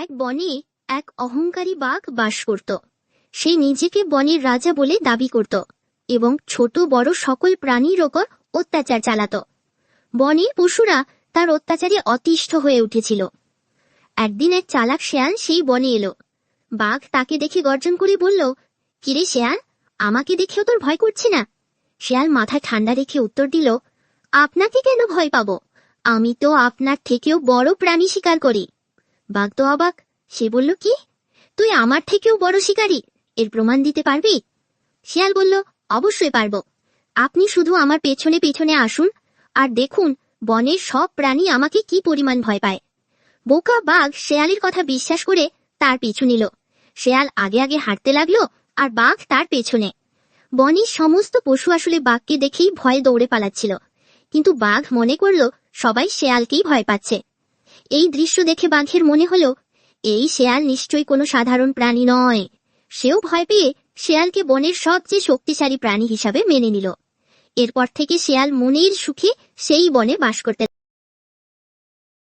এক বনে এক অহংকারী বাঘ বাস করত। সে নিজেকে বনের রাজা বলে দাবি করত এবং ছোট বড় সকল প্রাণীর ওপর অত্যাচার চালাত। বনের পশুরা তার অত্যাচারে অতিষ্ঠ হয়ে উঠেছিল। একদিন এক চালাক শেয়াল সেই বনে এলো। বাঘ তাকে দেখে গর্জন করে বলল, কিরে শেয়াল, আমাকে দেখেও তোর ভয় করছে না? শেয়াল মাথা ঠান্ডা রেখে উত্তর দিল, আপনাকে কেন ভয় পাবো? আমি তো আপনার থেকেও বড় প্রাণী শিকার করি। বাঘ তো অবাক। সে বলল, কি, তুই আমার থেকেও বড় শিকারী? এর প্রমাণ দিতে পারবি? শিয়াল বলল, অবশ্যই পারবো। আপনি শুধু আমার পেছনে পেছনে আসুন আর দেখুন বনের সব প্রাণী আমাকে কি পরিমাণ ভয় পায়। বোকা বাঘ শেয়ালের কথা বিশ্বাস করে তার পিছু নিল। শেয়াল আগে আগে হাঁটতে লাগলো আর বাঘ তার পেছনে। বনের সমস্ত পশু আসলে বাঘকে দেখেই ভয়ে দৌড়ে পালাচ্ছিল, কিন্তু বাঘ মনে করল সবাই শেয়ালকেই ভয় পাচ্ছে। এই দৃশ্য দেখে বাঘের মনে হলো, এই শেয়াল নিশ্চয়ই কোনো সাধারণ প্রাণী নয়। সেও ভয় পেয়ে শেয়ালকে বনের সবচেয়ে শক্তিশালী প্রাণী হিসাবে মেনে নিল। এরপর থেকে শেয়াল মনের সুখে সেই বনে বাস করতে